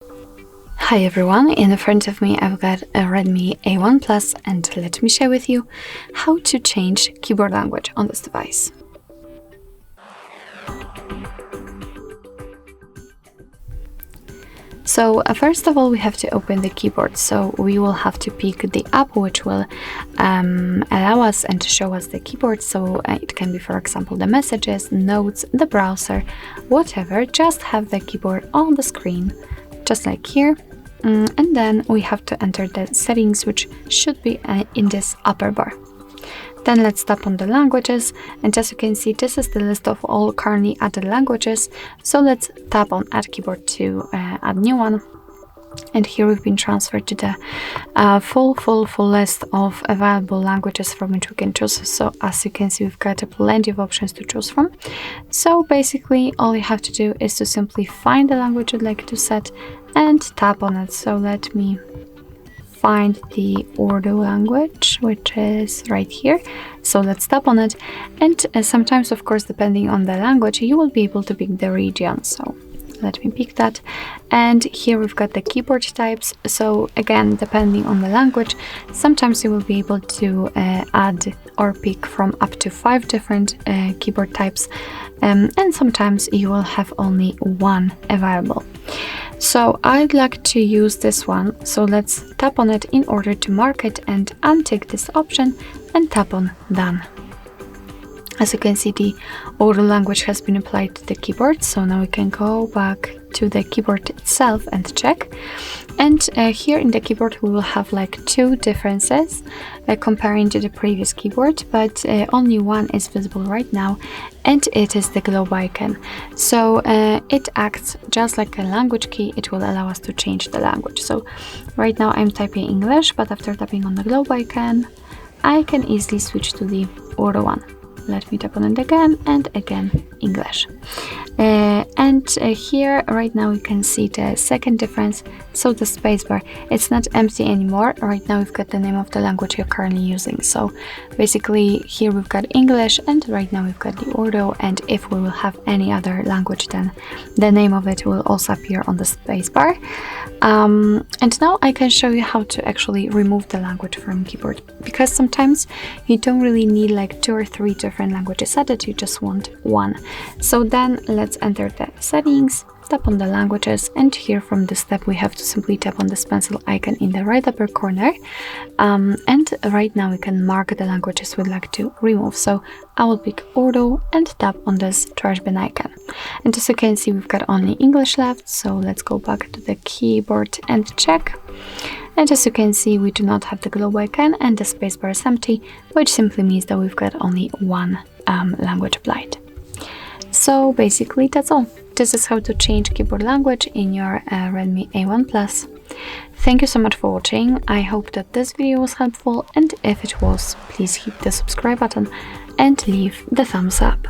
Hi everyone, in front of me I've got a Redmi A1 Plus and let me share with you how to change keyboard language on this device. So first of all we have to open the keyboard, so we will have to pick the app which will allow us and show us the keyboard. So it can be, for example, the messages, notes, the browser, whatever. Just have the keyboard on the screen, just like here. And then we have to enter the settings, which should be in this upper bar. Then let's tap on the languages, and as you can see, this is the list of all currently added languages. So let's tap on add keyboard to add new one. And here we've been transferred to the full list of available languages from which we can choose. So as you can see, we've got plenty of options to choose from. So basically all you have to do is to simply find the language you'd like to set and tap on it. So let me find the Urdu language, which is right here. So let's tap on it, and sometimes, of course, depending on the language, you will be able to pick the region. So let me pick that, and here we've got the keyboard types. So again, depending on the language, sometimes you will be able to add or pick from up to 5 different keyboard types, and sometimes you will have only one available. So I'd like to use this one, so let's tap on it in order to mark it and untick this option and tap on done. As you can see, the Urdu language has been applied to the keyboard, so now we can go back to the keyboard itself and check. And here in the keyboard we will have like 2 differences comparing to the previous keyboard, but only one is visible right now, and it is the globe icon. So it acts just like a language key. It will allow us to change the language. So right now I'm typing English, but after tapping on the globe icon I can easily switch to the Urdu one. Let me tap on it again and again, English. Here right now you can see the second difference. So the spacebar, it's not empty anymore. Right now we've got the name of the language you're currently using. So basically here we've got English, and right now we've got the Urdu, and if we will have any other language, then the name of it will also appear on the spacebar. And now I can show you how to actually remove the language from keyboard, because sometimes you don't really need like 2 or 3 different languages added, you just want one. So then let's enter the settings, tap on the languages, and here from this step we have to simply tap on this pencil icon in the right upper corner, and right now we can mark the languages we'd like to remove. So I will pick Urdu and tap on this trash bin icon, and as you can see we've got only English left. So let's go back to the keyboard and check, and as you can see we do not have the globe icon and the spacebar is empty, which simply means that we've got only one language applied. So basically that's all. This is how to change keyboard language in your Redmi A1 Plus. Thank you so much for watching. I hope that this video was helpful, and if it was, please hit the subscribe button and leave the thumbs up.